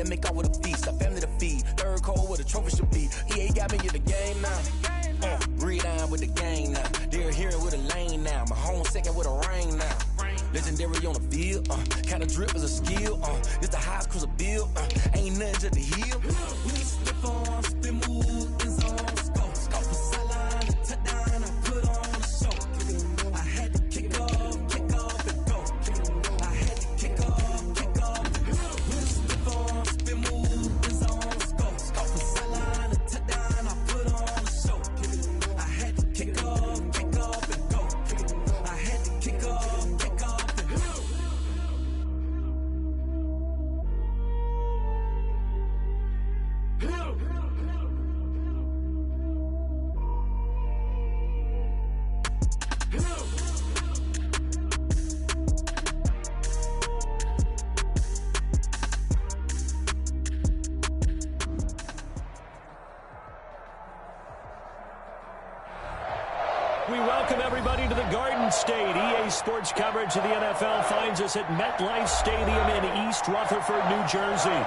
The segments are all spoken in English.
then make off with a feast. A family to feed, third cold where the trophy should be. EA got me in the game now. Read on with the game now. They're here with a lane now. My home second with a ring now. Legendary on the field, kinda drip is a skill, it's the highest cruiser bill, ain't nothing to the heel. We slip on, spin move, in zone, scope for sideline, touchdown, I put on a show. I had to kick off and go. I had to kick off and go. We slip on, spin move, in zone, scope for sideline, touchdown, I put on a show. I had to kick off and go. I had to kick off. We welcome everybody to the Garden State. EA Sports coverage of the NFL finds us at MetLife Stadium in East Rutherford, New Jersey.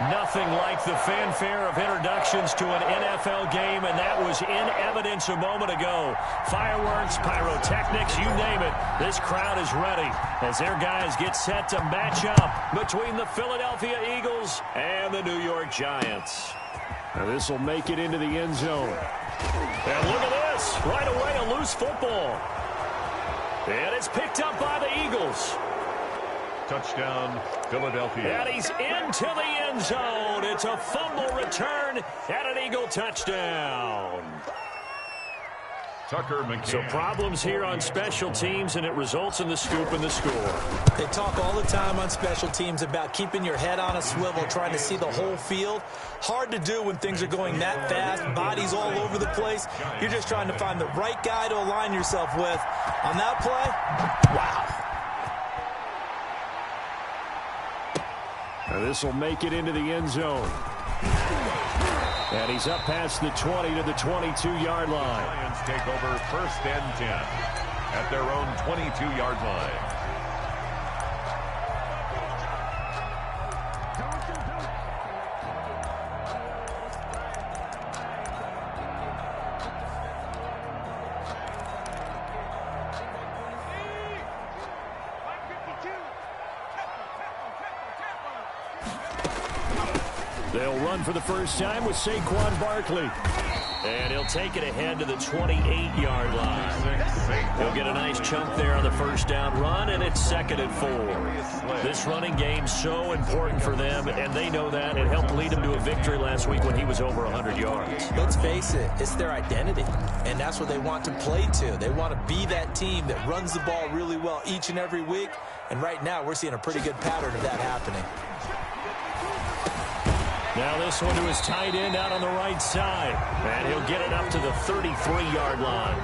Nothing like the fanfare of introductions to an NFL game, and that was in evidence a moment ago. Fireworks, pyrotechnics, you name it. This crowd is ready as their guys get set to match up between the Philadelphia Eagles and the New York Giants. Now this will make it into the end zone. And look at this. Right away, a loose football. And it's picked up by the Eagles. Touchdown, Philadelphia. And he's into the end zone. It's a fumble return and an Eagle touchdown. Tucker McCann. So problems here on special teams, and it results in the scoop and the score. They talk all the time on special teams about keeping your head on a swivel, trying to see the whole field. Hard to do when things are going that fast, bodies all over the place. You're just trying to find the right guy to align yourself with. On that play, wow. Now this will make it into the end zone. And he's up past the 20 to the 22-yard line. Lions take over 1st and 10 at their own 22-yard line. They'll run for the first time with Saquon Barkley. And he'll take it ahead to the 28-yard line. He'll get a nice chunk there on the first down run, and it's 2nd and 4. This running game's so important for them, and they know that. It helped lead them to a victory last week when he was over 100 yards. Let's face it, it's their identity, and that's what they want to play to. They want to be that team that runs the ball really well each and every week, and right now we're seeing a pretty good pattern of that happening. Now this one to his tight end out on the right side. And he'll get it up to the 33-yard line.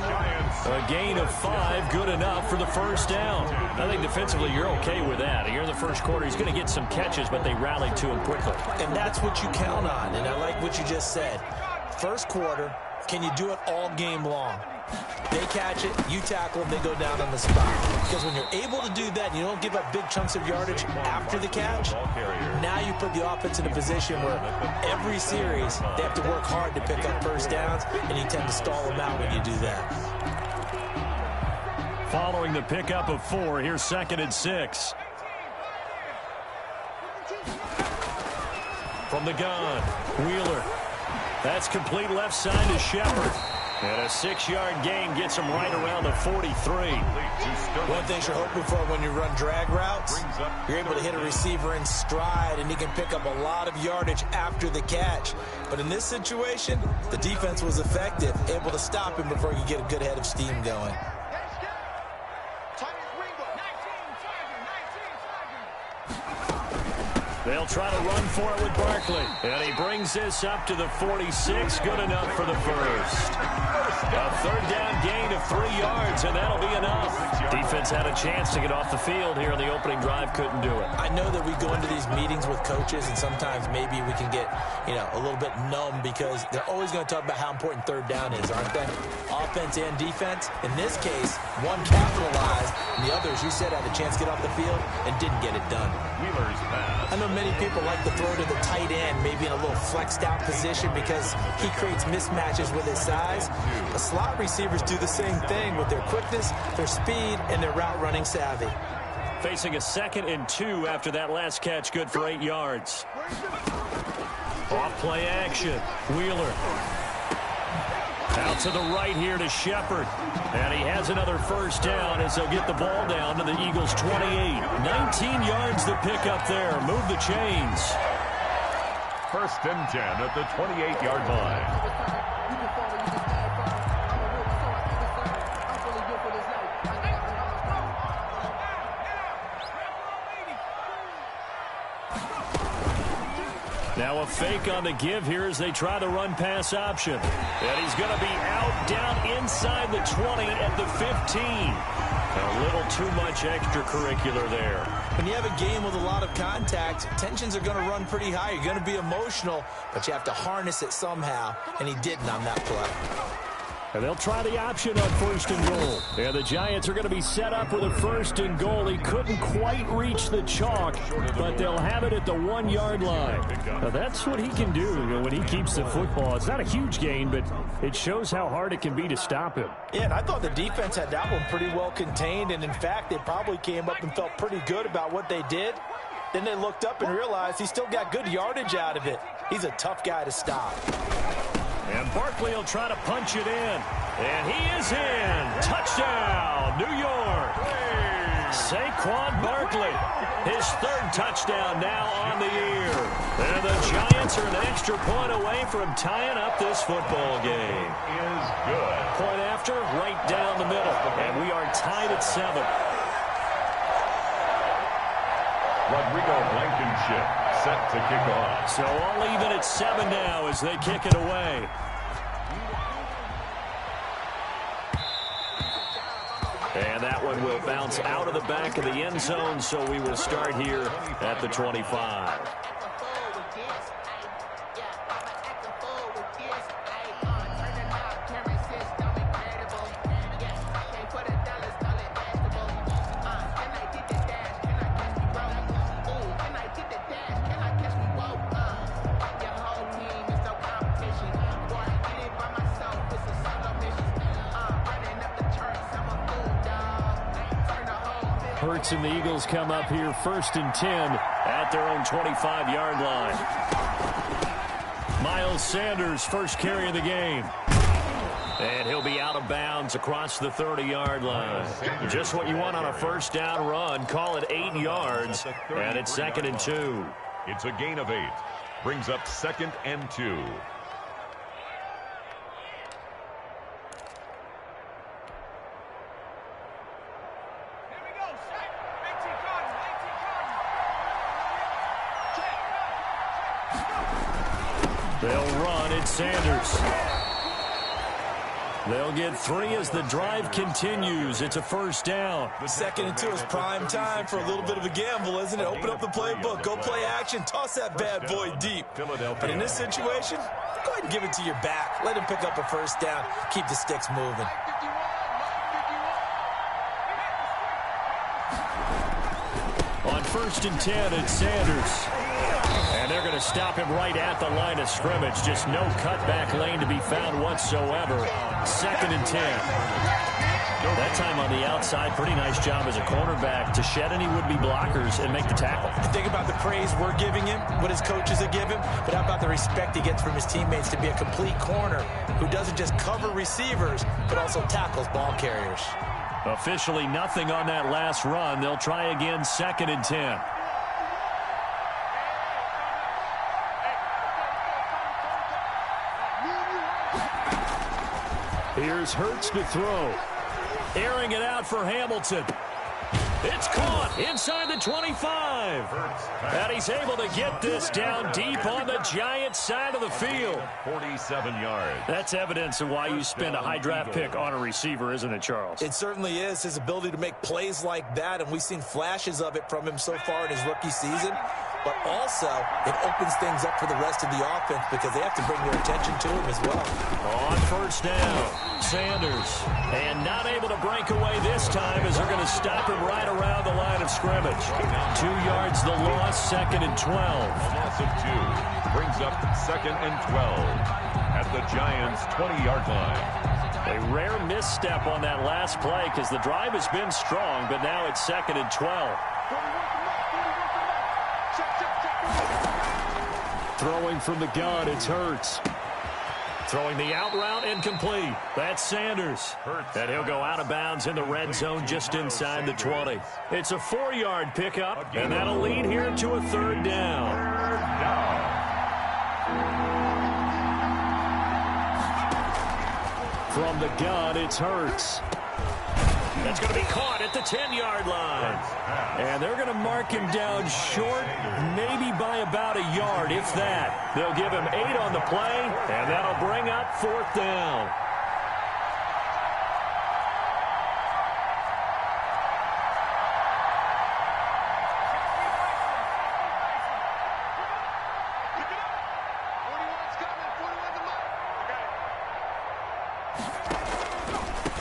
A gain of 5, good enough for the first down. I think defensively you're okay with that. Here in the first quarter, he's going to get some catches, but they rallied to him quickly. And that's what you count on, and I like what you just said. First quarter, can you do it all game long? They catch it, you tackle them, they go down on the spot. Because when you're able to do that and you don't give up big chunks of yardage after the catch, now you put the offense in a position where every series they have to work hard to pick up first downs, and you tend to stall them out when you do that. Following the pickup of 4, here's 2nd and 6. From the gun, Wheeler. That's complete left side to Shepard. And a 6-yard gain gets him right around the 43. One thing you're hoping for when you run drag routes, you're able to hit a receiver in stride, and he can pick up a lot of yardage after the catch. But in this situation, the defense was effective, able to stop him before he could get a good head of steam going. They'll try to run for it with Barkley. And he brings this up to the 46. Good enough for the first. A 3rd down gain of 3 yards, and that'll be enough. Defense had a chance to get off the field here on the opening drive. Couldn't do it. I know that we go into these meetings with coaches, and sometimes maybe we can get, a little bit numb because they're always going to talk about how important 3rd down is, aren't they? Offense and defense. In this case, one capitalized, and the others, you said, had a chance to get off the field and didn't get it done. Wheeler's pass. And no many people like to throw to the tight end, maybe in a little flexed out position because he creates mismatches with his size. The slot receivers do the same thing with their quickness, their speed, and their route running savvy. Facing a 2nd and 2 after that last catch, good for 8 yards. Off play action. Wheeler. Out to the right here to Shepard. And he has another first down as they'll get the ball down to the Eagles' 28. 19 yards to pick up there. Move the chains. 1st and 10 at the 28-yard line. Now a fake on the give here as they try the run-pass option. And he's going to be out down inside the 20 at the 15. A little too much extracurricular there. When you have a game with a lot of contact, tensions are going to run pretty high. You're going to be emotional, but you have to harness it somehow, and he didn't on that play. And they'll try the option on 1st and goal. And the Giants are going to be set up with a 1st and goal. He couldn't quite reach the chalk, but they'll have it at the 1-yard line. Now that's what he can do when he keeps the football. It's not a huge gain, but it shows how hard it can be to stop him. Yeah, and I thought the defense had that one pretty well contained, and in fact, they probably came up and felt pretty good about what they did. Then they looked up and realized he still got good yardage out of it. He's a tough guy to stop. And Barkley will try to punch it in. And he is in. Touchdown, New York. Saquon Barkley, his 3rd touchdown now on the year. And the Giants are an extra point away from tying up this football game. Is good. Point after, right down the middle. And we are tied at 7. Rodrigo Blankenship set to kick off. So all even at 7 now as they kick it away. And that one will bounce out of the back of the end zone, so we will start here at the 25. Hurts and the Eagles come up here 1st and 10 at their own 25-yard line. Miles Sanders, first carry of the game. And he'll be out of bounds across the 30-yard line. Just what you want on a 1st down run. Call it 8 yards, and it's 2nd and 2. It's a gain of 8. Brings up 2nd and 2. They'll run. It's Sanders. They'll get 3 as the drive continues. It's a 1st down. 2nd and 2 is prime time for a little bit of a gamble, isn't it? Open up the playbook. Go play action. Toss that bad boy deep. But in this situation, go ahead and give it to your back. Let him pick up a 1st down. Keep the sticks moving. On 1st and 10, it's Sanders. And they're going to stop him right at the line of scrimmage. Just no cutback lane to be found whatsoever. 2nd and 10. That time on the outside, pretty nice job as a cornerback to shed any would-be blockers and make the tackle. Think about the praise we're giving him, what his coaches are giving, but how about the respect he gets from his teammates to be a complete corner who doesn't just cover receivers, but also tackles ball carriers. Officially nothing on that last run. They'll try again, 2nd and 10. Here's Hurts to throw. Airing it out for Hamilton. It's caught inside the 25. And he's able to get this down deep on the Giants side of the field. 47 yards. That's evidence of why you spend a high draft pick on a receiver, isn't it, Charles? It certainly is. His ability to make plays like that, and we've seen flashes of it from him so far in his rookie season. but also it opens things up for the rest of the offense because they have to bring their attention to him as well. On first down, Sanders. And not able to break away this time as they're going to stop him right around the line of scrimmage. 2 yards the loss, 2nd and 12. A loss of 2 brings up 2nd and 12 at the Giants' 20-yard line. A rare misstep on that last play because the drive has been strong, but now it's 2nd and 12. Throwing from the gun, it's Hurts. Throwing the out route incomplete. That's Sanders. And he'll go out of bounds in the red zone just inside the 20. It's a 4-yard pickup, and that'll lead here to a 3rd down. From the gun, it's Hurts. That's going to be caught at the 10-yard line. And they're going to mark him down short, maybe by about a yard, if that. They'll give him 8 on the play, and that'll bring up 4th down.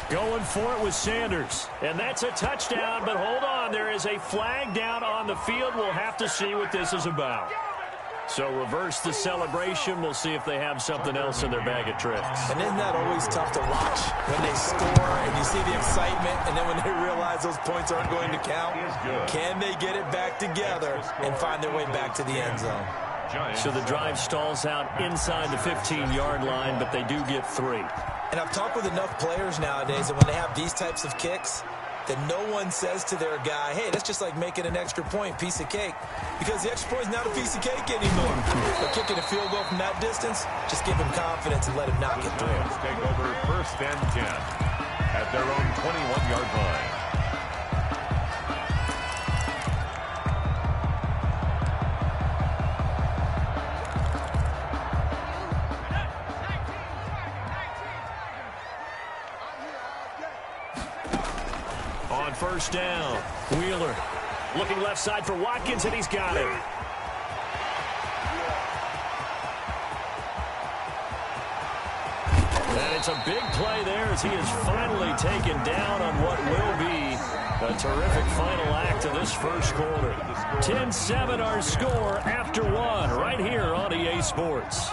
Going for it with Sanders. And that's a touchdown, but hold on. There is a flag down on the field. We'll have to see what this is about. So reverse the celebration. We'll see if they have something else in their bag of tricks. And isn't that always tough to watch when they score and you see the excitement, and then when they realize those points aren't going to count? Can they get it back together and find their way back to the end zone? So the drive stalls out inside the 15-yard line, but they do get 3. And I've talked with enough players nowadays that when they have these types of kicks, that no one says to their guy, hey, that's just like making an extra point, piece of cake. Because the extra point is not a piece of cake anymore. But kicking a field goal from that distance, just give him confidence and let him knock it through. Take over 1st and 10 at their own 21-yard line. On first down, Wheeler looking left side for Watkins, and he's got it. And it's a big play there as he is finally taken down on what will be a terrific final act of this first quarter. 10-7 our score after 1 right here on EA Sports.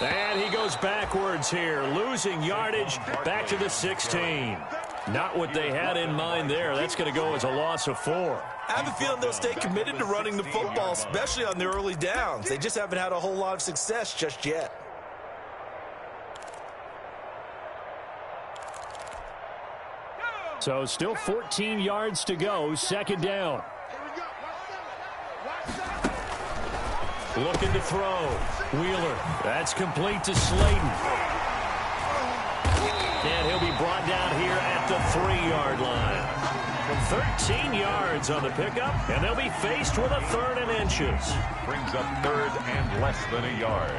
And he goes backwards here, losing yardage back to the 16. Not what they had in mind there. That's going to go as a loss of 4. I have a feeling they'll stay committed to running the football, especially on the early downs. They just haven't had a whole lot of success just yet. So still 14 yards to go, 2nd down. Looking to throw. Wheeler. That's complete to Slayton. And he'll be brought down here at the 3-yard line. From 13 yards on the pickup, and they'll be faced with a 3rd and inches. Brings up 3rd and less than a yard.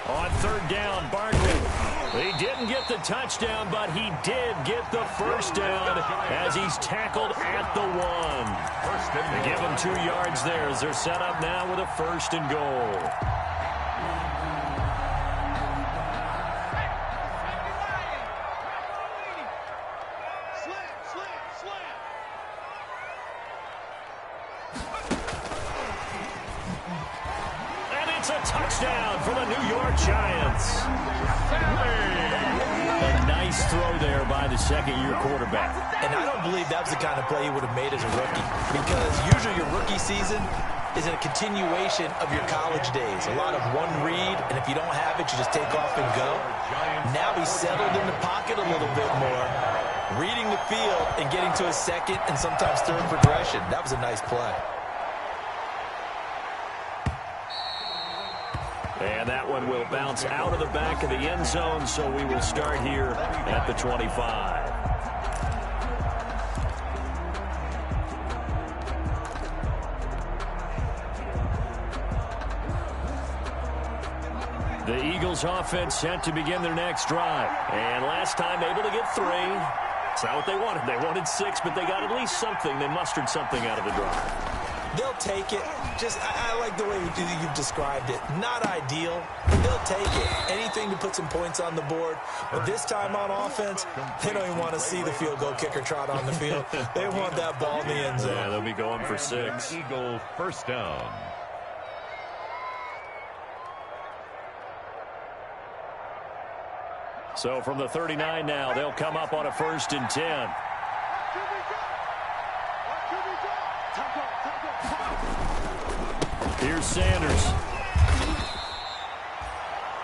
On 3rd down, Barkley. He didn't get the touchdown, but he did get the first down as he's tackled at the 1. They give him 2 yards there as they're set up now with a 1st and goal. And it's a touchdown for the New York Giants. A nice throw there by the 2nd-year quarterback. And I don't believe that was the kind of play he would have made as a rookie, because usually your rookie season is a continuation of your college days. A lot of one read, and if you don't have it, you just take off and go. Now he's settled in the pocket a little bit more, reading the field and getting to a 2nd and sometimes 3rd progression. That was a nice play. And that one will bounce out of the back of the end zone, so we will start here at the 25. The Eagles offense set to begin their next drive. And last time able to get 3. It's not what they wanted. They wanted 6, but they got at least something. They mustered something out of the drive. They'll take it. I like the way you've described it. Not ideal, but they'll take it. Anything to put some points on the board. But this time on offense, they don't even want to see the field goal kicker trot on the field. They want that ball in the end zone. Yeah, they'll be going for 6. Eagle first down. So from the 39 now, they'll come up on a 1st and 10. Here's Sanders.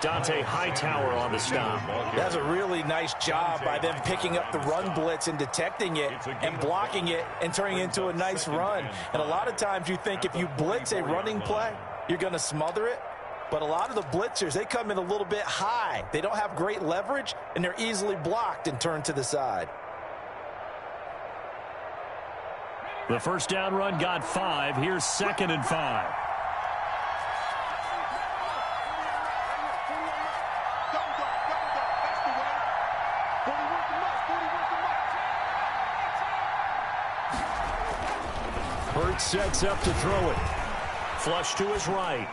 Dante Hightower on the stop. That's a really nice job by them picking up the run blitz and detecting it and blocking it and turning it into a nice run. And a lot of times you think if you blitz a running play, you're going to smother it. But a lot of the blitzers, they come in a little bit high. They don't have great leverage, and they're easily blocked and turned to the side. The first down run got 5. Here's 2nd and 5. Hurts sets up to throw it. Flush to his right.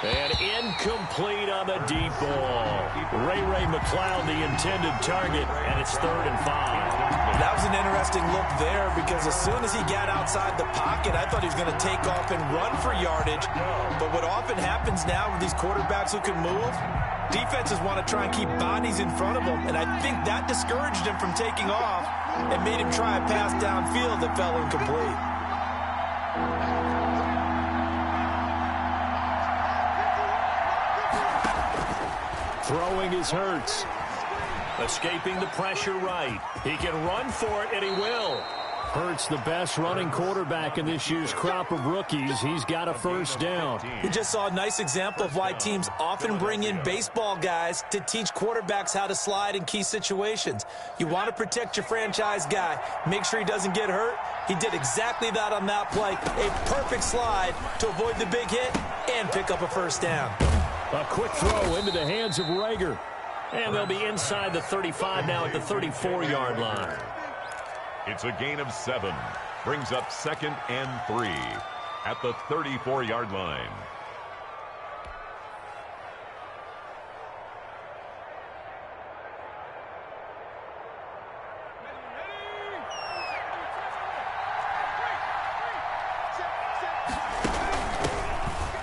And incomplete on the deep ball. Ray McCloud, the intended target, and it's 3rd and 5. That was an interesting look there because as soon as he got outside the pocket, I thought he was going to take off and run for yardage. But what often happens now with these quarterbacks who can move, defenses want to try and keep bodies in front of them, and I think that discouraged him from taking off and made him try a pass downfield that fell incomplete. Throwing is Hurts. Escaping the pressure right. He can run for it, and he will. Hurts, the best running quarterback in this year's crop of rookies. He's got a 1st down. We just saw a nice example of why teams often bring in baseball guys to teach quarterbacks how to slide in key situations. You want to protect your franchise guy. Make sure he doesn't get hurt. He did exactly that on that play. A perfect slide to avoid the big hit and pick up a 1st down. A quick throw into the hands of Rager. And they'll be inside the 35 now at the 34-yard line. It's a gain of 7. Brings up 2nd and 3 at the 34-yard line.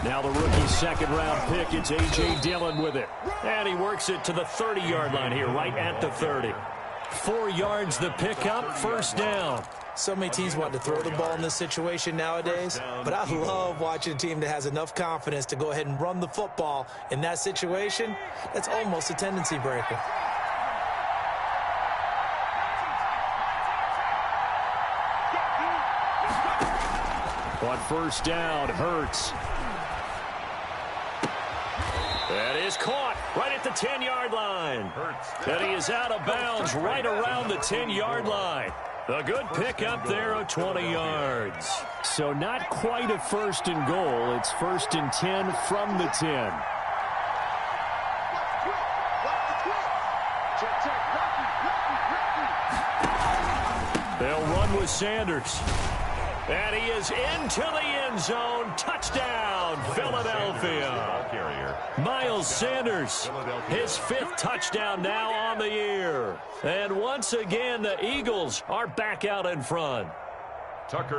Now the rookie's 2nd-round pick, it's A.J. Dillon with it. And he works it to the 30-yard line here, right at the 30. 4 yards the pickup, 1st down. So many teams want to throw the ball in this situation nowadays, but I love watching a team that has enough confidence to go ahead and run the football in that situation. That's almost a tendency breaker. On 1st down, Hurts. That is caught right at the 10-yard line. And he is out of bounds right around the 10-yard line. A good pickup there of 20 yards. So not quite a 1st and goal. It's 1st and 10 from the 10. They'll run with Sanders. And he is into the end zone. Touchdown, Philadelphia. Miles Sanders, his 5th touchdown now on the year. And once again, the Eagles are back out in front.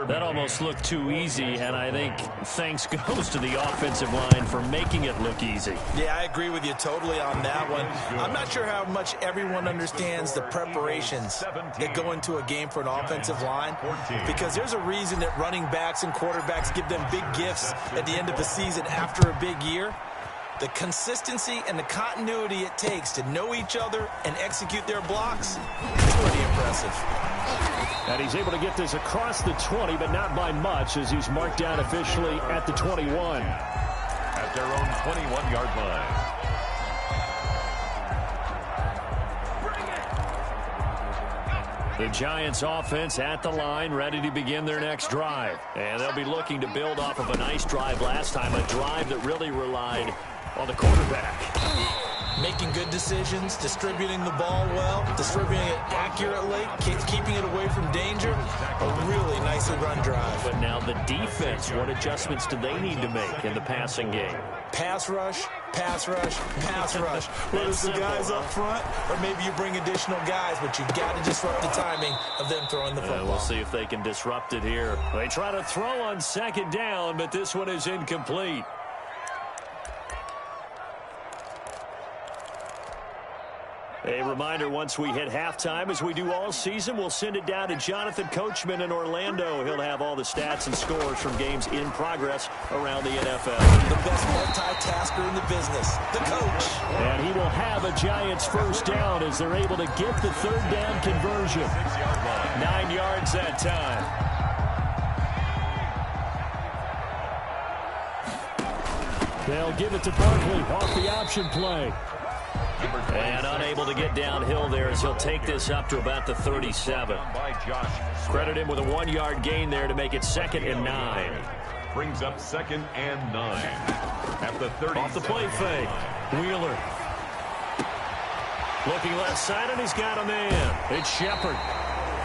That almost looked too easy, and I think thanks goes to the offensive line for making it look easy. Yeah, I agree with you totally on that one. I'm not sure how much everyone understands the preparations that go into a game for an offensive line, because there's a reason that running backs and quarterbacks give them big gifts at the end of the season after a big year. The consistency and the continuity it takes to know each other and execute their blocks is pretty impressive. And he's able to get this across the 20, but not by much, as he's marked down officially at the 21. At their own 21-yard line. The Giants offense at the line, ready to begin their next drive. And they'll be looking to build off of a nice drive last time, a drive that really relied on the quarterback. Making good decisions, distributing the ball well, distributing it accurately, keeping it away from danger. A really nicely run drive. But now the defense, what adjustments do they need to make in the passing game? Pass rush, pass rush, pass rush. Whether it's the guys up front or maybe you bring additional guys, but you've got to disrupt the timing of them throwing the football. We'll see if they can disrupt it here. They try to throw on second down, but this one is incomplete. A reminder, once we hit halftime, as we do all season, we'll send it down to Jonathan Coachman in Orlando. He'll have all the stats and scores from games in progress around the NFL. The best multitasker in the business, the coach. And he will have a Giants first down as they're able to get the third down conversion. 9 yards that time. They'll give it to Barkley off the option play. And unable to get downhill there as he'll take this up to about the 37. Credit him with a 1-yard gain there to make it 2nd and 9. Brings up 2nd and 9 at the 30. Off the play fake. Wheeler. Looking left side, and he's got a man. It's Shepard.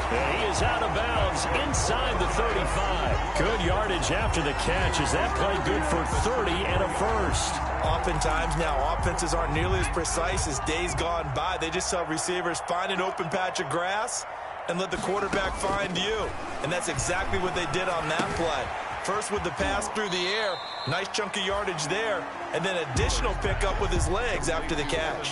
And he is out of bounds inside the 35. Good yardage after the catch. Is that play good for 30 and a first? Oftentimes now, offenses aren't nearly as precise as days gone by. They just have receivers find an open patch of grass and let the quarterback find you. And that's exactly what they did on that play. First with the pass through the air, nice chunk of yardage there, and then additional pickup with his legs after the catch.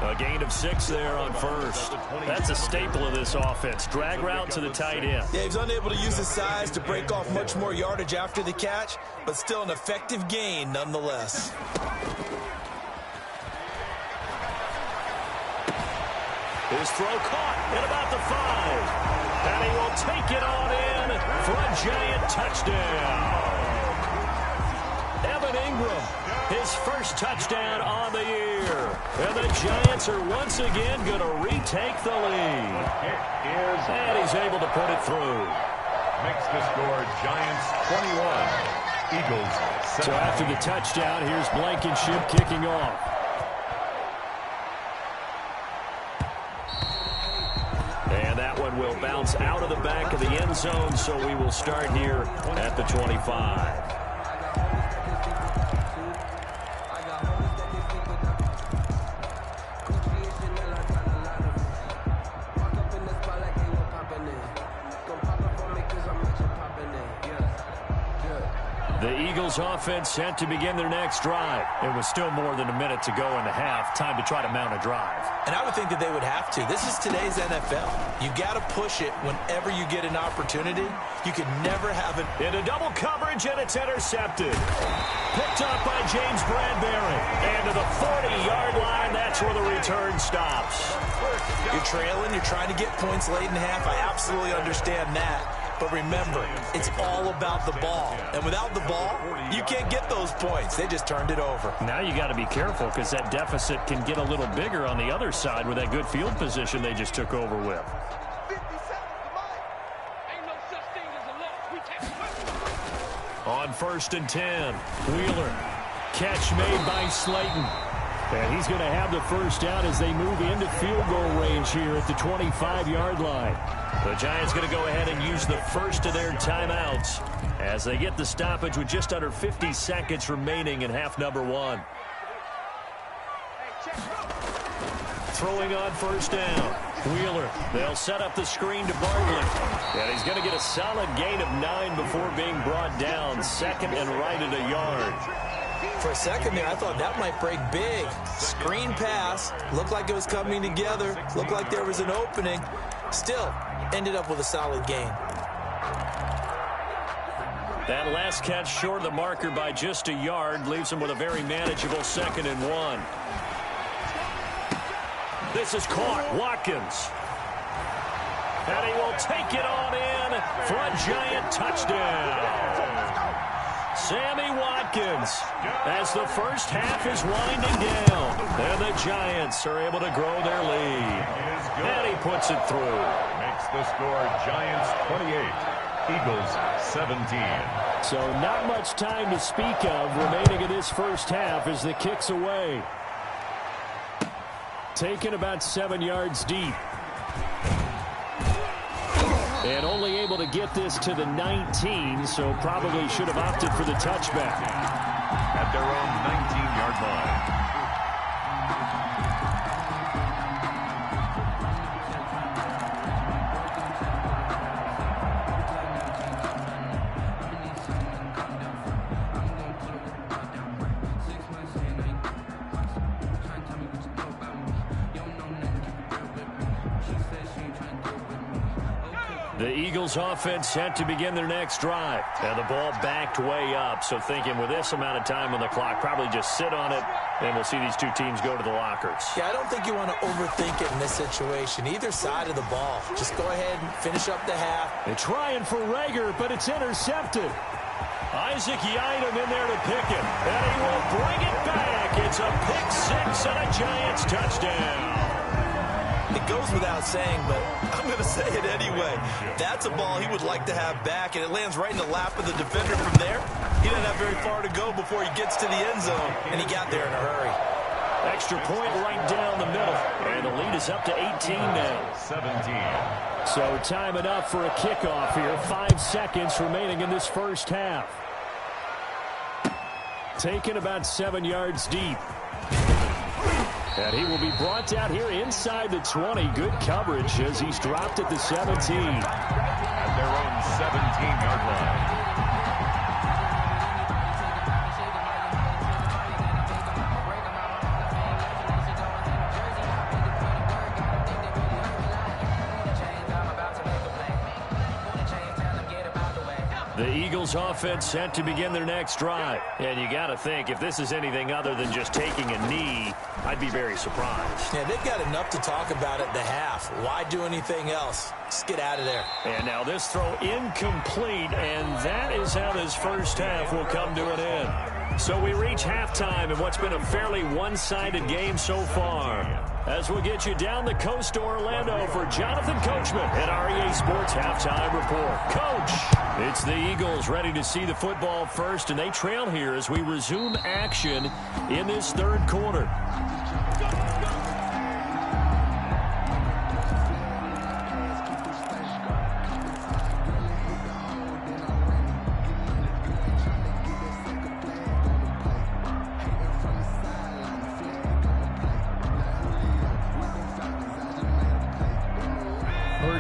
A gain of 6 there on first. That's a staple of this offense. Drag route to the tight end. Yeah, he's unable to use his size to break off much more yardage after the catch, but still an effective gain nonetheless. His throw caught at about the 5. And he will take it on in for a Giant touchdown. Evan Ingram, his first touchdown on the year. And the Giants are once again going to retake the lead. And he's able to put it through. Makes the score Giants 21, Eagles 7. So after the touchdown, here's Blankenship kicking off. And that one will bounce out of the back of the end zone, so we will start here at the 25. The Eagles offense set to begin their next drive. It was still more than a minute to go in the half. Time to try to mount a drive. And I would think that they would have to. This is today's NFL. You got to push it whenever you get an opportunity. You could never have it. Into double coverage, and it's intercepted. Picked up by James Bradbury. And to the 40-yard line, that's where the return stops. You're trailing. You're trying to get points late in half. I absolutely understand that. But remember, it's all about the ball. And without the ball, you can't get those points. They just turned it over. Now you got to be careful because that deficit can get a little bigger on the other side with that good field position they just took over with. On 1st and 10, Wheeler. Catch made by Slayton. And he's going to have the first down as they move into field goal range here at the 25-yard line. The Giants going to go ahead and use the first of their timeouts as they get the stoppage with just under 50 seconds remaining in half number 1. Throwing on 1st down. Wheeler. They'll set up the screen to Barkley. And he's going to get a solid gain of 9 before being brought down. 2nd and right at a yard. For a second there, I thought that might break big. Screen pass. Looked like it was coming together. Looked like there was an opening. Still, ended up with a solid gain. That last catch short of the marker by just a yard leaves him with a very manageable 2nd and 1. This is caught. Watkins. And he will take it on in for a Giant touchdown. Sammy Watkins as the first half is winding down. And the Giants are able to grow their lead. And he puts it through. Makes the score Giants 28, Eagles 17. So not much time to speak of remaining in this first half as the kick's away. Taken about 7 yards deep. And only able to get this to the 19, so probably should have opted for the touchback. At their own 19-yard line. The Eagles offense set to begin their next drive. And the ball backed way up, so thinking with this amount of time on the clock, probably just sit on it, and we'll see these two teams go to the lockers. Yeah, I don't think you want to overthink it in this situation. Either side of the ball. Just go ahead and finish up the half. They're trying for Rager, but it's intercepted. Isaac Yiadom in there to pick it, and he will bring it back. It's a pick six and a Giants touchdown. It goes without saying, but I'm going to say it anyway. That's a ball he would like to have back, and it lands right in the lap of the defender from there. He didn't have very far to go before he gets to the end zone, and he got there in a hurry. Extra point right down the middle, and the lead is up to 18 now. 17. So time enough for a kickoff here. 5 seconds remaining in this first half. Taken about 7 yards deep. And he will be brought down here inside the 20. Good coverage as he's dropped at the 17. At their own 17-yard line. The Eagles offense set to begin their next drive. And you got to think, if this is anything other than just taking a knee, I'd be very surprised. Yeah, they've got enough to talk about at the half. Why do anything else? Just get out of there. And now this throw incomplete, and that is how this first half will come to an end. So we reach halftime in what's been a fairly one-sided game so far. As we'll get you down the coast to Orlando for Jonathan Coachman at REA Sports Halftime Report. Coach, it's the Eagles ready to see the football first, and they trail here as we resume action in this third quarter.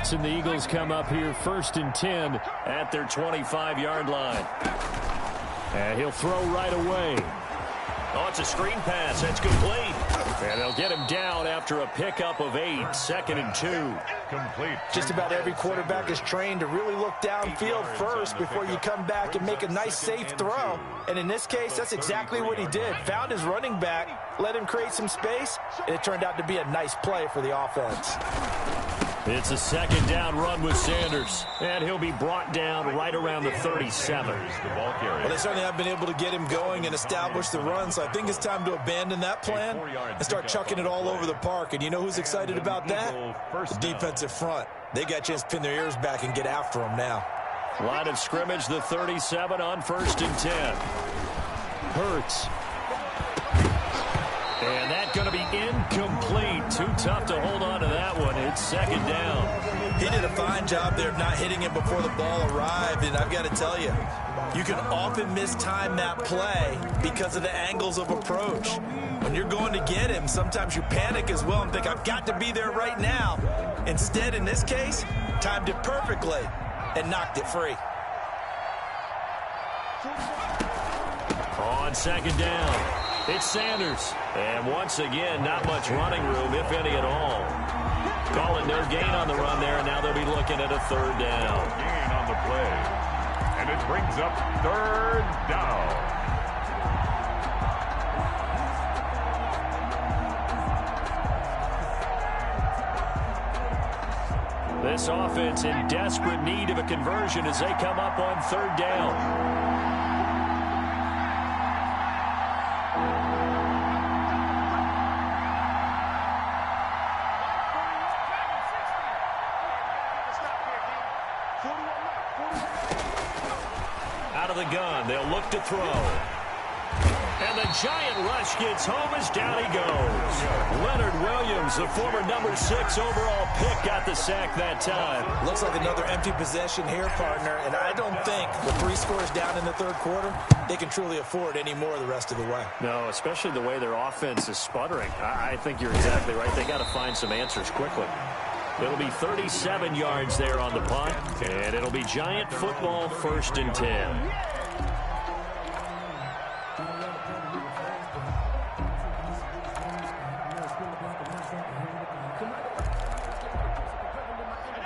And the Eagles come up here 1st and 10 at their 25-yard line. And he'll throw right away. Oh, it's a screen pass. That's complete. And they'll get him down after a pickup of 8. 2nd and 2. Complete. Just about every quarterback is trained to really look downfield first before you come back and make a nice, safe throw. And in this case, that's exactly what he did. Found his running back, let him create some space, and it turned out to be a nice play for the offense. It's a 2nd down run with Sanders, and he'll be brought down right around the 37. Well, they certainly have been able to get him going and establish the run, so I think it's time to abandon that plan and start chucking it all over the park. And you know who's excited about that? The defensive front. They got a chance to pin their ears back and get after him now. Line of scrimmage, the 37 on 1st and 10. Hurts. And that's going to be incomplete. Too tough to hold on to that one. It's 2nd down. He did a fine job there of not hitting it before the ball arrived. And I've got to tell you, you can often mistime that play because of the angles of approach. When you're going to get him, sometimes you panic as well and think, I've got to be there right now. Instead, in this case, timed it perfectly and knocked it free. On 2nd down. It's Sanders. And once again, not much running room, if any at all. Calling no gain on the run there, and now they'll be looking at a 3rd down. Gain on the play. And it brings up 3rd down. This offense in desperate need of a conversion as they come up on 3rd down. the gun. They'll look to throw. And the giant rush gets home as down he goes. Leonard Williams, the former number 6 overall pick, got the sack that time. Looks like another empty possession here, partner, and I don't think with 3 scores down in the third quarter, they can truly afford any more the rest of the way. No, especially the way their offense is sputtering. I think you're exactly right. They got to find some answers quickly. It'll be 37 yards there on the punt, and it'll be Giant football, 1st and 10.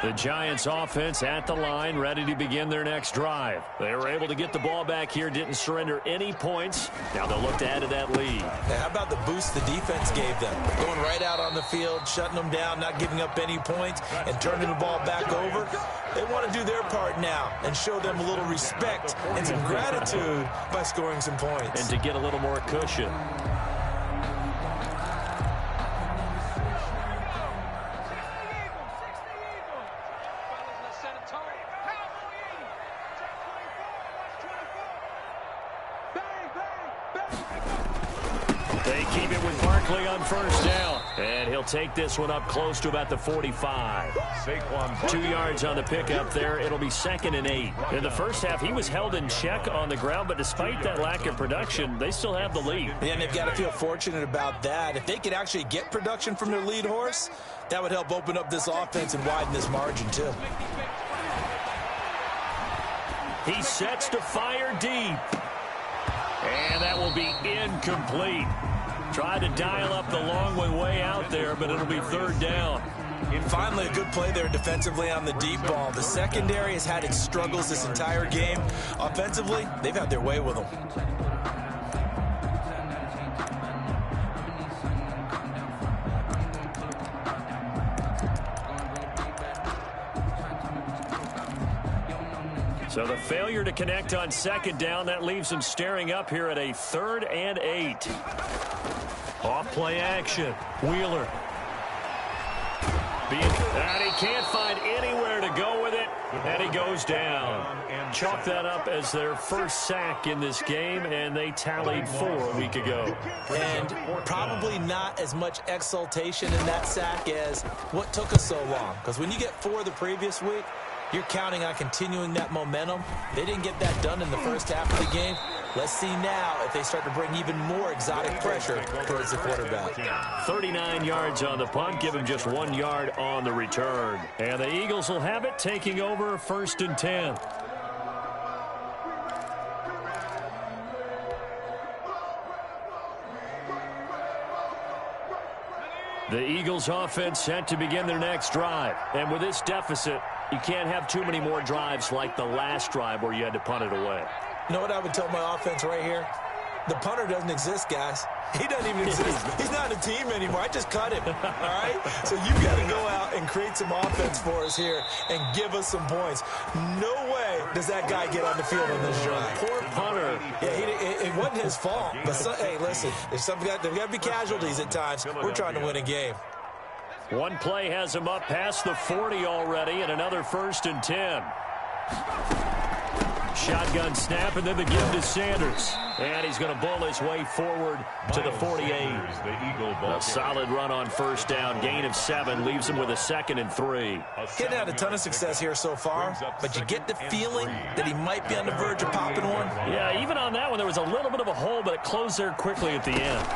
The Giants offense at the line, ready to begin their next drive. They were able to get the ball back here, didn't surrender any points. Now they'll look to add to that lead. Now, how about the boost the defense gave them? Going right out on the field, shutting them down, not giving up any points, and turning the ball back over. They want to do their part now and show them a little respect and some gratitude by scoring some points. And to get a little more cushion. They keep it with Barkley on 1st down. And he'll take this one up close to about the 45. 2 yards on the pickup there. It'll be 2nd and 8. In the first half, he was held in check on the ground, but despite that lack of production, they still have the lead. Yeah, and they've got to feel fortunate about that. If they could actually get production from their lead horse, that would help open up this offense and widen this margin, too. He sets to fire deep. And that will be incomplete. Tried to dial up the long way out there, but it'll be 3rd down. And finally, a good play there defensively on the deep ball. The secondary has had its struggles this entire game. Offensively, they've had their way with them. So the failure to connect on 2nd down, that leaves them staring up here at a 3rd and 8. Off play action. Wheeler. And he can't find anywhere to go with it, and he goes down. Chalk that up as their first sack in this game, and they tallied 4 a week ago. And probably not as much exultation in that sack as what took us so long. Because when you get 4 the previous week, you're counting on continuing that momentum. They didn't get that done in the first half of the game. Let's see now if they start to bring even more exotic pressure towards the quarterback. 39 yards on the punt, give him just 1 yard on the return. And the Eagles will have it, taking over 1st and 10. The Eagles offense set to begin their next drive. And with this deficit, you can't have too many more drives like the last drive where you had to punt it away. You know what I would tell my offense right here? The punter doesn't exist, guys. He doesn't even exist. He's not a team anymore. I just cut him, all right? So you've got to go out and create some offense for us here and give us some points. No way does that guy get on the field on this drive. Poor punter. Yeah, it wasn't his fault. But, hey, listen, there's got to be casualties at times. We're trying to win a game. One play has him up past the 40 already, and another 1st and 10. Shotgun snap, and then the give to Sanders. And he's going to bull his way forward to the 48. A solid run on 1st down. Gain of 7 leaves him with a 2nd and 3. Getting had a ton of success here so far, but you get the feeling that he might be on the verge of popping one. Yeah, even on that one, there was a little bit of a hole, but it closed there quickly at the end.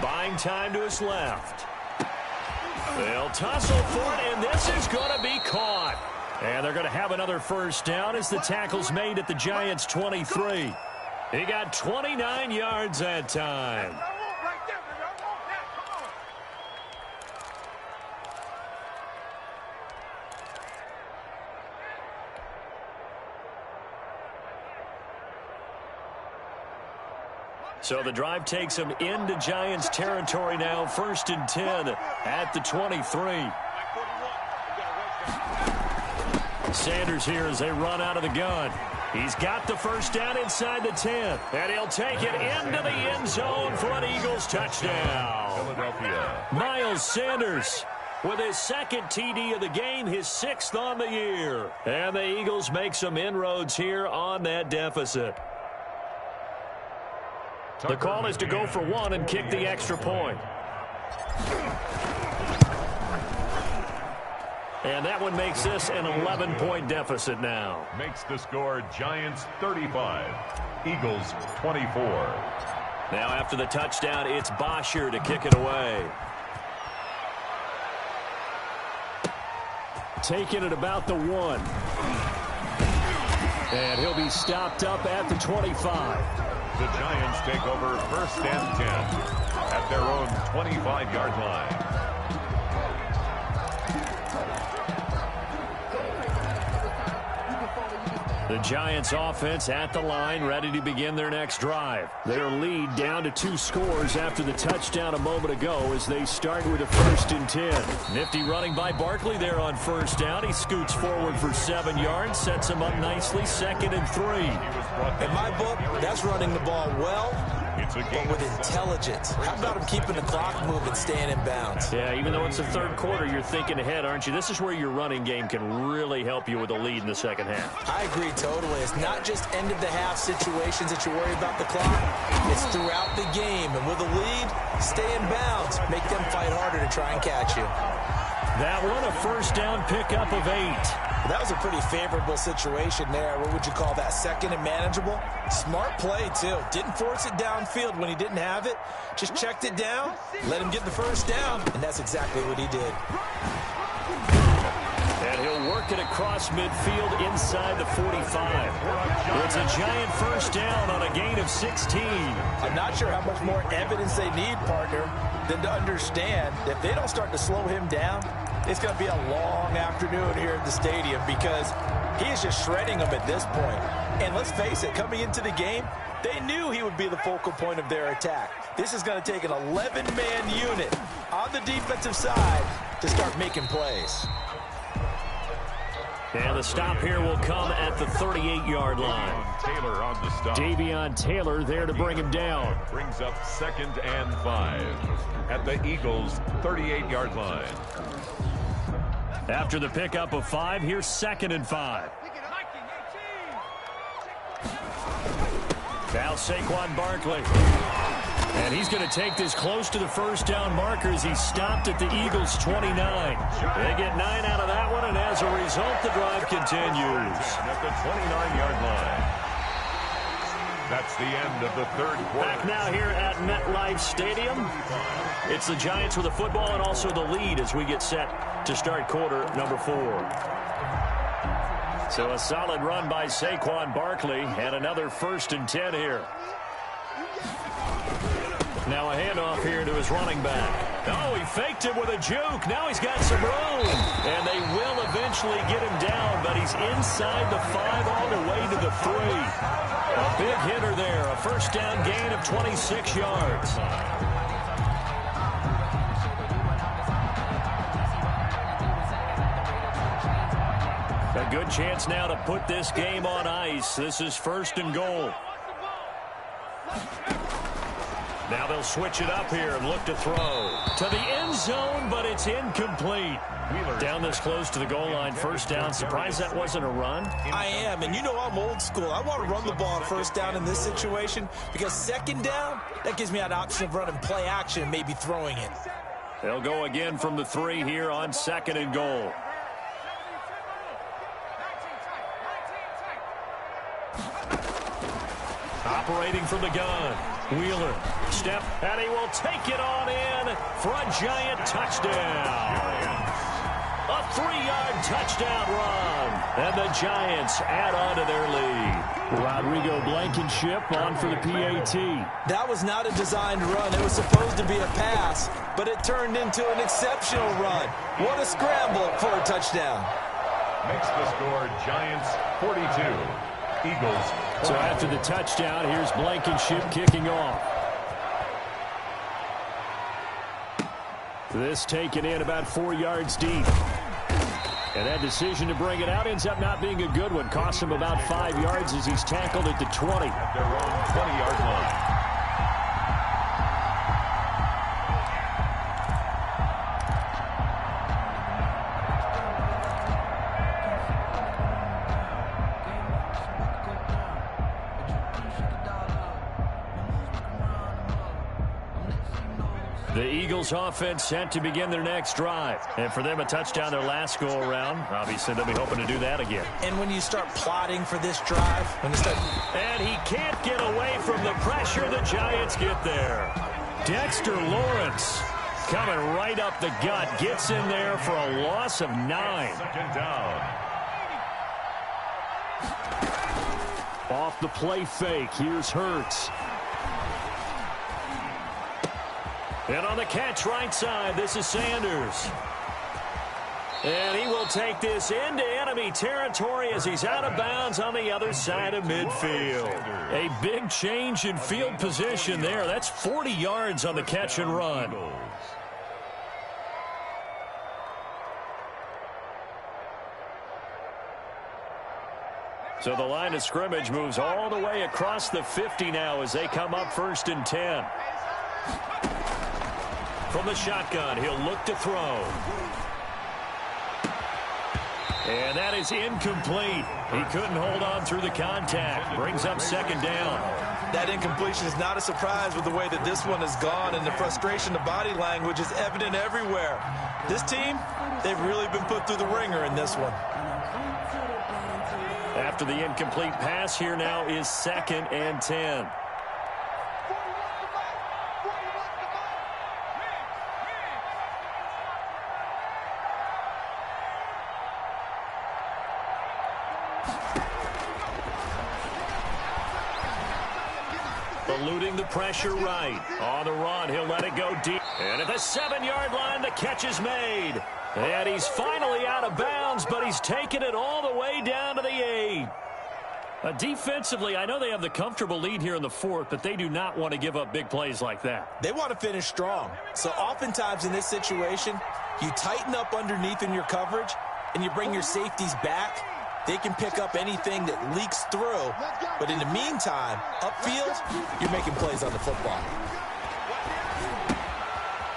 Buying time to his left. They'll tussle for it, and this is going to be caught. And they're going to have another 1st down as the tackle's made at the Giants' 23. He got 29 yards that time. So the drive takes him into Giants territory now. 1st and 10 at the 23. Sanders here as they run out of the gun. He's got the 1st down inside the 10. And he'll take it into the end zone for an Eagles touchdown. Miles Sanders. with his second TD of the game, his 6th on the year. And the Eagles make some inroads here on that deficit. The call is to go for one and kick the extra point. And that one makes this an 11-point deficit now. Makes the score Giants 35, Eagles 24. Now after the touchdown, it's Bosher to kick it away. Taking it about the 1. And he'll be stopped up at the 25. The Giants take over 1st and 10 at their own 25-yard line. The Giants offense at the line, ready to begin their next drive. Their lead down to 2 scores after the touchdown a moment ago as they start with a 1st and 10. Nifty running by Barkley there on 1st down. He scoots forward for 7 yards, sets him up nicely, 2nd and 3. In my book, that's running the ball well, but with intelligence. How about him keeping the clock moving, staying in bounds? Yeah, even though it's the 3rd quarter, you're thinking ahead, aren't you? This is where your running game can really help you with a lead in the 2nd half. I agree totally. It's not just end-of-the-half situations that you worry about the clock. It's throughout the game. And with a lead, stay in bounds. Make them fight harder to try and catch you. That one, a 1st down pickup of 8. That was a pretty favorable situation there. What would you call that? 2nd and manageable? Smart play, too. Didn't force it downfield when he didn't have it. Just checked it down, let him get the 1st down, and that's exactly what he did. And he'll work it across midfield inside the 45. It's a Giant 1st down on a gain of 16. I'm not sure how much more evidence they need, partner, than to understand that if they don't start to slow him down, it's going to be a long afternoon here at the stadium because he is just shredding them at this point. And let's face it, coming into the game, they knew he would be the focal point of their attack. This is going to take an 11-man unit on the defensive side to start making plays. And the stop here will come at the 38-yard line. Taylor on the stop. Davion Taylor there to bring him down. Brings up 2nd and 5 at the Eagles' 38-yard line. After the pickup of 5, here's 2nd and 5. Now Saquon Barkley. And he's going to take this close to the 1st down marker as he's stopped at the Eagles' 29. They get 9 out of that one, and as a result, the drive continues. At the 29-yard line. That's the end of the 3rd quarter. Back now here at MetLife Stadium. It's the Giants with the football and also the lead as we get set to start quarter number 4. So a solid run by Saquon Barkley and another 1st and 10 here. Now a handoff here to his running back. Oh, he faked it with a juke. Now he's got some room. And they will eventually get him down, but he's inside the 5 all the way to the 3. A big hitter there. A 1st down gain of 26 yards. A good chance now to put this game on ice. This is 1st and goal. Now they'll switch it up here and look to throw to the end zone, but it's incomplete. Down this close to the goal line, 1st down. Surprised that wasn't a run? I am, and you know I'm old school. I want to run the ball on 1st down in this situation because 2nd down, that gives me an option of running play action and maybe throwing it. They'll go again from the 3 here on 2nd and goal. Operating from the gun. Wheeler, step, and he will take it on in for a Giant touchdown. A 3-yard touchdown run, and the Giants add on to their lead. Rodrigo Blankenship on for the PAT. That was not a designed run. It was supposed to be a pass, but it turned into an exceptional run. What a scramble for a touchdown. Makes the score Giants 42, Eagles 20. So after the touchdown, here's Blankenship kicking off. This taken in about 4 yards deep. And that decision to bring it out ends up not being a good one. Costs him about 5 yards as he's tackled at the 20. At their own 20-yard line. The Eagles offense set to begin their next drive. And for them, a touchdown their last go-around. Obviously, they'll be hoping to do that again. And when you start plotting for this drive, and he can't get away from the pressure. The Giants get there. Dexter Lawrence coming right up the gut. Gets in there for a loss of 9. Second down. Off the play fake. Here's Hurts. And on the catch right side, this is Sanders. And he will take this into enemy territory as he's out of bounds on the other side of midfield. A big change in field position there. That's 40 yards on the catch and run. So the line of scrimmage moves all the way across the 50 now as they come up 1st and 10. From the shotgun, he'll look to throw. And that is incomplete. He couldn't hold on through the contact. Brings up 2nd down. That incompletion is not a surprise with the way that this one has gone, and the frustration, the body language is evident everywhere. This team, they've really been put through the ringer in this one. After the incomplete pass, here now is 2nd and 10. Eluding the pressure right. On the run, he'll let it go deep. And at the 7-yard line, the catch is made. And he's finally out of bounds, but he's taken it all the way down to the 8. Defensively, I know they have the comfortable lead here in the 4th, but they do not want to give up big plays like that. They want to finish strong. So oftentimes in this situation, you tighten up underneath in your coverage, and you bring your safeties back. They can pick up anything that leaks through. But in the meantime, upfield, you're making plays on the football.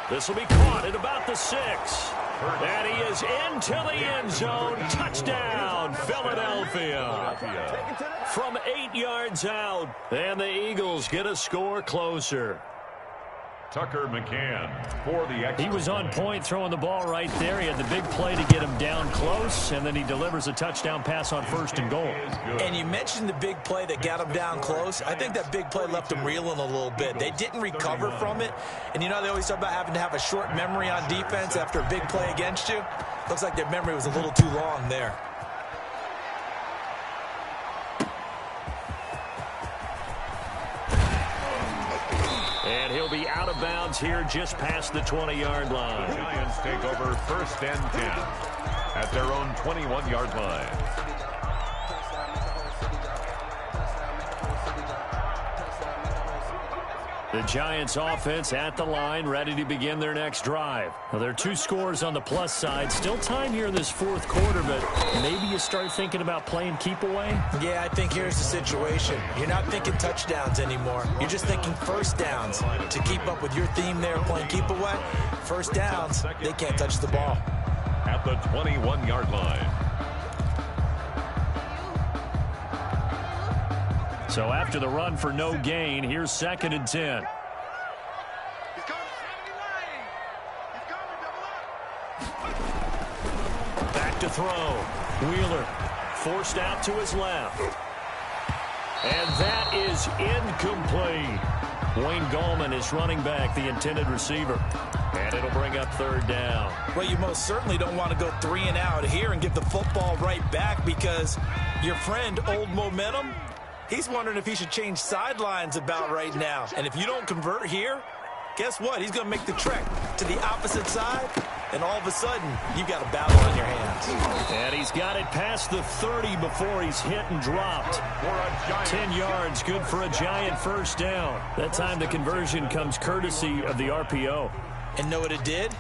This will be caught at about the 6. And he is into the end zone. Touchdown, Philadelphia. From 8 yards out. And the Eagles get a score closer. Tucker McCann for the extra. He was on point throwing the ball right there. He had the big play to get him down close, and then he delivers a touchdown pass on 1st and goal. And you mentioned the big play that got him down close. I think that big play left him reeling a little bit. They didn't recover from it. And you know they always talk about having to have a short memory on defense after a big play against you. Looks like their memory was a little too long there. And he'll be out of bounds here just past the 20-yard line. Giants take over 1st and 10 at their own 21-yard line. The Giants offense at the line, ready to begin their next drive. Now, there are 2 scores on the plus side. Still time here in this 4th quarter, but maybe you start thinking about playing keep away? Yeah, I think here's the situation. You're not thinking touchdowns anymore. You're just thinking 1st downs. To keep up with your theme there, playing keep away, 1st downs, they can't touch the ball. At the 21-yard line. So after the run for no gain, here's 2nd and 10. Back to throw. Wheeler forced out to his left. And that is incomplete. Wayne Gallman is running back, the intended receiver. And it'll bring up 3rd down. Well, you most certainly don't want to go 3 and out here and get the football right back because your friend, Old Momentum, he's wondering if he should change sidelines about right now. And if you don't convert here, guess what? He's going to make the trek to the opposite side, and all of a sudden, you've got a battle on your hands. And he's got it past the 30 before he's hit and dropped. 10 yards, good for a Giant 1st down. That time the conversion comes courtesy of the RPO. And know what it did?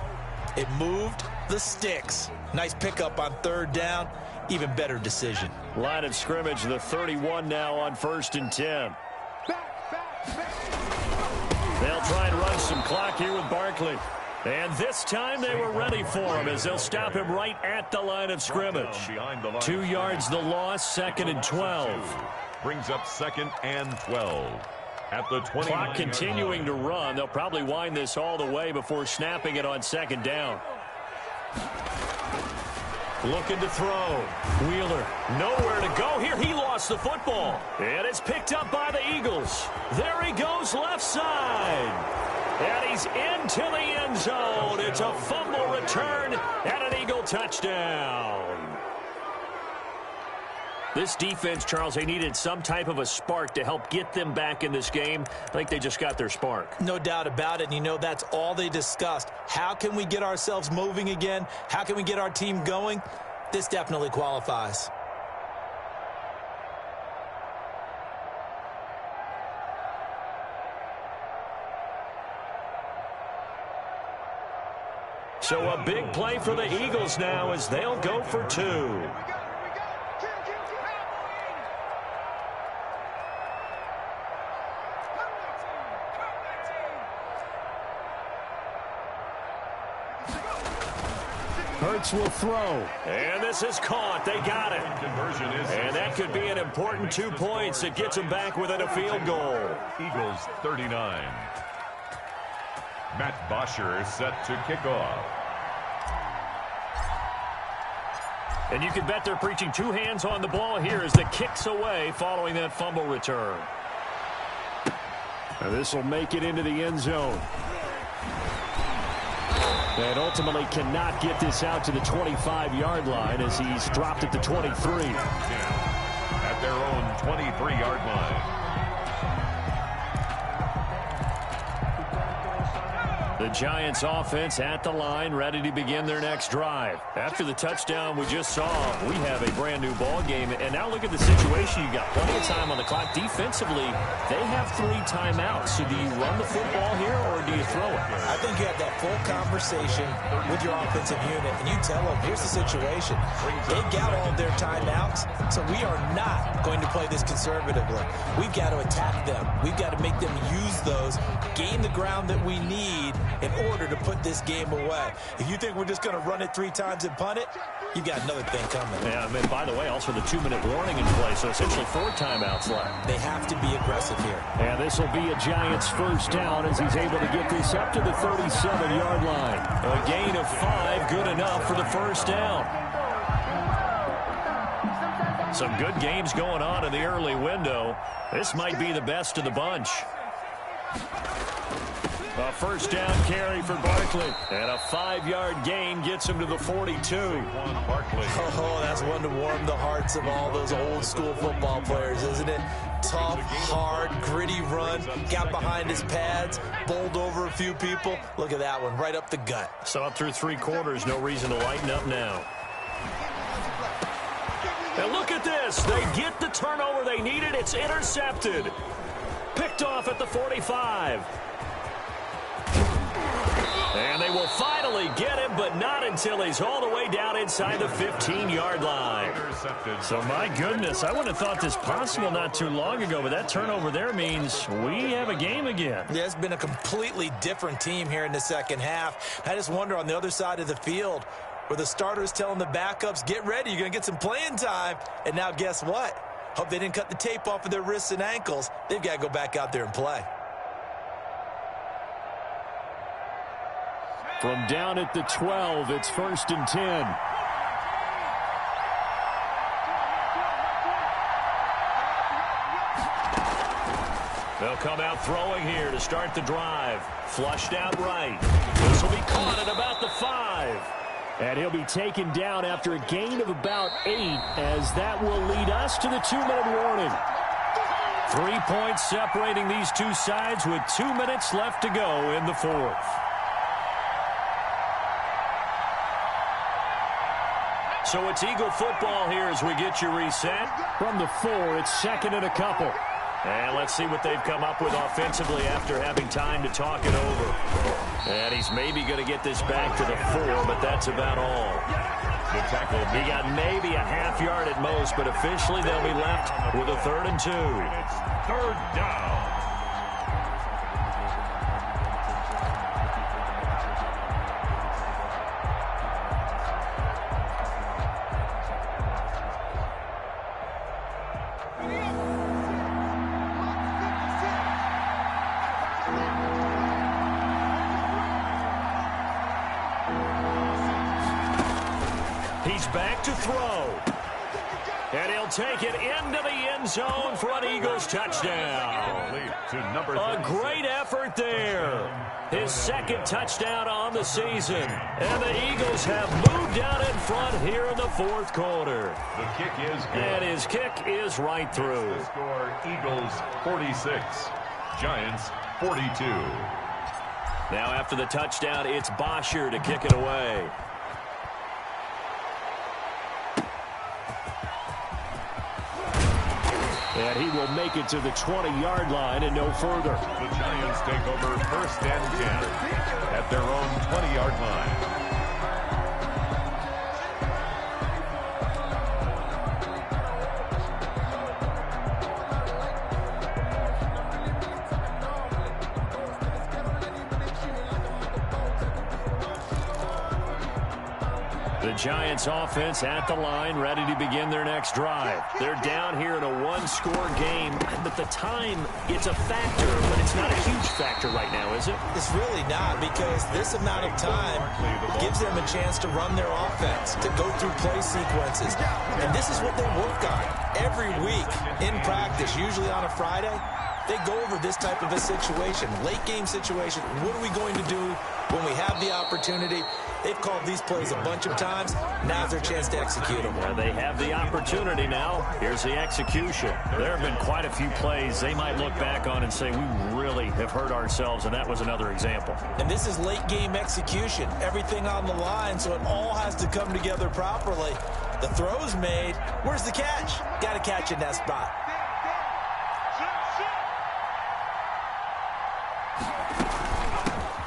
It moved the sticks. Nice pickup on 3rd down. Even better decision. Line of scrimmage, the 31 now on 1st and 10. They'll try and run some clock here with Barkley. And this time they were ready for him as they'll stop him right at the line of scrimmage. 2 yards the loss, 2nd and 12. Brings up 2nd and 12. at the 20. Clock continuing to run. They'll probably wind this all the way before snapping it on second down. Looking to throw. Wheeler, nowhere to go here. He lost the football. And it's picked up by the Eagles. There he goes, left side. And he's into the end zone. It's a fumble return and an Eagle touchdown. This defense, Charles, they needed some type of a spark to help get them back in this game. I think they just got their spark. No doubt about it. And you know that's all they discussed. How can we get ourselves moving again? How can we get our team going? This definitely qualifies. So a big play for the Eagles now as they'll go for 2. Hurts will throw. And this is caught. They got it. And that could be an important 2 points. It gets them back within a field goal. Eagles 39. Matt Bosher set to kick off. And you can bet they're preaching 2 hands on the ball here as the kick's away following that fumble return. And this will make it into the end zone. And ultimately cannot get this out to the 25-yard line as he's dropped at the 23. At their own 23-yard line. The Giants offense at the line, ready to begin their next drive. After the touchdown we just saw, we have a brand new ball game. And now look at the situation. You got plenty of time on the clock. Defensively, they have 3 timeouts. So do you run the football here or do you throw it? I think you have that full conversation with your offensive unit, and you tell them, here's the situation. They've got all their timeouts, so we are not going to play this conservatively. We've got to attack them. We've got to make them use those, gain the ground that we need in order to put this game away. If you think we're just going to run it 3 times and punt it, you've got another thing coming. Yeah, I mean, by the way, also the 2-minute warning in play, so essentially 4 timeouts left. They have to be aggressive here. And this will be a Giants first down as he's able to get this up to the 37-yard line. A gain of 5, good enough for the first down. Some good games going on in the early window. This might be the best of the bunch. A first down carry for Barkley. And a 5-yard gain gets him to the 42. Oh, that's one to warm the hearts of all those old school football players, isn't it? Tough, hard, gritty run. Got behind his pads, bowled over a few people. Look at that one, right up the gut. Saw it through 3 quarters. No reason to lighten up now. And look at this. They get the turnover they needed. It's intercepted. Picked off at the 45. And they will finally get him, but not until he's all the way down inside the 15-yard line. So, my goodness, I wouldn't have thought this possible not too long ago, but that turnover there means we have a game again. Yeah, it's been a completely different team here in the second half. I just wonder on the other side of the field where the starters telling the backups, get ready, you're going to get some playing time. And now guess what? Hope they didn't cut the tape off of their wrists and ankles. They've got to go back out there and play. From down at the 12, it's 1st and 10. They'll come out throwing here to start the drive. Flushed out right. This will be caught at about the 5. And he'll be taken down after a gain of about 8, as that will lead us to the 2-minute warning. 3 points separating these two sides with 2 minutes left to go in the 4th. So it's Eagle football here as we get you reset. From the 4, it's 2nd and a couple. And let's see what they've come up with offensively after having time to talk it over. And he's maybe going to get this back to the 4, but that's about all. The tackle. He got maybe a half yard at most, but officially they'll be left with a 3rd and 2. It's 3rd down. He's back to throw. And he'll take it into the end zone for an Eagles touchdown. A great effort there. His second touchdown on the season. And the Eagles have moved out in front here in the fourth quarter. The kick is good. And his kick is right through. The score, Eagles 46, Giants 42. Now after the touchdown, it's Bosher to kick it away. And he will make it to the 20-yard line and no further. The Giants take over first and 10 at their own 20-yard line. The Giants offense at the line, ready to begin their next drive. They're down here in a one-score game, but the time, it's a factor, but it's not a huge factor right now, is it? It's really not, because this amount of time gives them a chance to run their offense, to go through play sequences. And this is what they work on every week in practice, usually on a Friday. They go over this type of a situation, late game situation. What are we going to do when we have the opportunity? They've called these plays a bunch of times. Now's their chance to execute them. Well, they have the opportunity now. Here's the execution. There have been quite a few plays they might look back on and say, we really have hurt ourselves, and that was another example. And this is late game execution. Everything on the line, so it all has to come together properly. The throw's made. Where's the catch? Got to catch in that spot.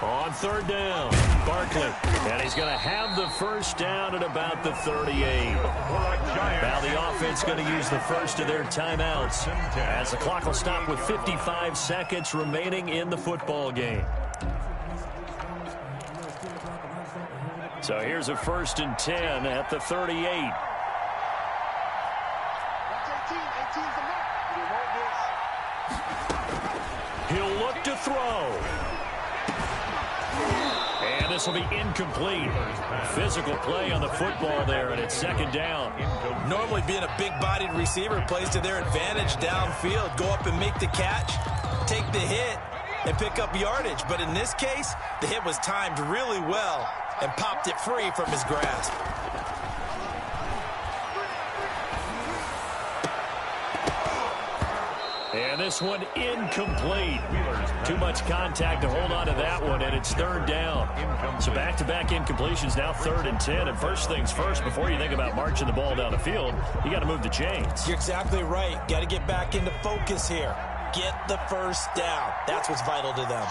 On third down, Barkley. And he's going to have the first down at about the 38. Now the offense going to use the first of their timeouts as the clock will stop with 55 seconds remaining in the football game. So here's a 1st and 10 at the 38. He'll look to throw. And this will be incomplete. Physical play on the football there, and it's second down. Normally being a big-bodied receiver plays to their advantage downfield. Go up and make the catch, take the hit, and pick up yardage. But in this case, the hit was timed really well and popped it free from his grasp. And this one incomplete. Too much contact to hold on to that one, and it's third down. So back-to-back incompletions, now 3rd and 10. And first things first, before you think about marching the ball down the field, you got to move the chains. You're exactly right. Got to get back into focus here. Get the first down. That's what's vital to them.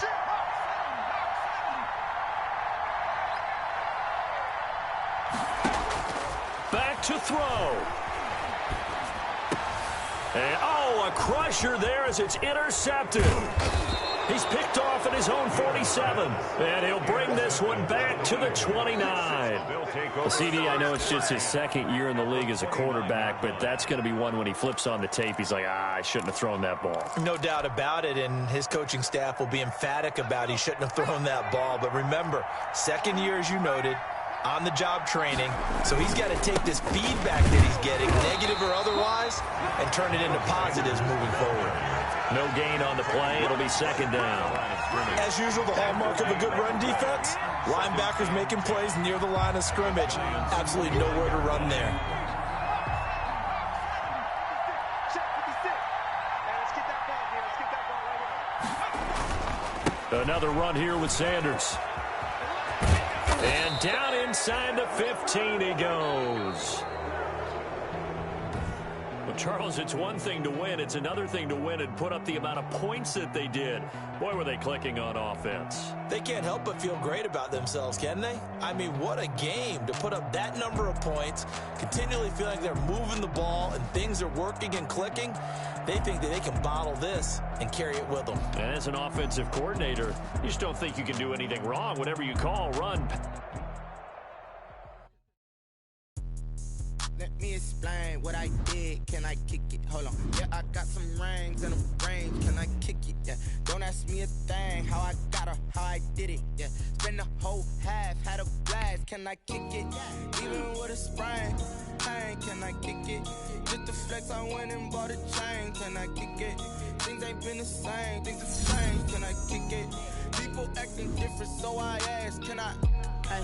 Back to throw. And, a crusher there as it's intercepted. He's picked off at his own 47. And he'll bring this one back to the 29. Well, CD, I know it's just his second year in the league as a quarterback, but that's going to be one when he flips on the tape. He's like, I shouldn't have thrown that ball. No doubt about it, and his coaching staff will be emphatic about he shouldn't have thrown that ball. But remember, second year, as you noted, on-the-job training, so he's got to take this feedback that he's getting, negative or otherwise, and turn it into positives moving forward. No gain on the play. It'll be second down. As usual, the hallmark of a good run defense, linebackers making plays near the line of scrimmage. Absolutely nowhere to run there. Another run here with Sanders. And down inside the 15 he goes. Well, Charles, it's one thing to win. It's another thing to win and put up the amount of points that they did. Boy, were they clicking on offense. They can't help but feel great about themselves, can they? I mean, what a game to put up that number of points, continually feel like they're moving the ball and things are working and clicking. They think that they can bottle this and carry it with them. And as an offensive coordinator, you just don't think you can do anything wrong. Whatever you call, run. me explain what I did. Can I kick it? Hold on. Yeah, I got some rings and a range. Can I kick it? Yeah. Don't ask me a thing. How I got her, how I did it. Yeah. Spend the whole half, had a blast. Can I kick it? Even with a sprain. Hey, can I kick it? Just the flex, I went and bought a chain. Can I kick it? Things ain't been the same. Things have changed. Can I kick it? People acting different, so I ask. Can I? Hey,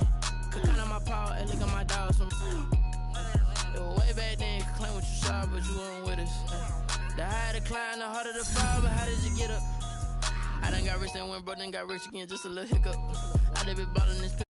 could count on my power and look at my dogs from. It was way back then, could claim what you saw, but you weren't with us. The higher the climb, the harder the fall, but how did you get up? I done got rich and went broke, then got rich again, just a little hiccup. I done been ballin' this.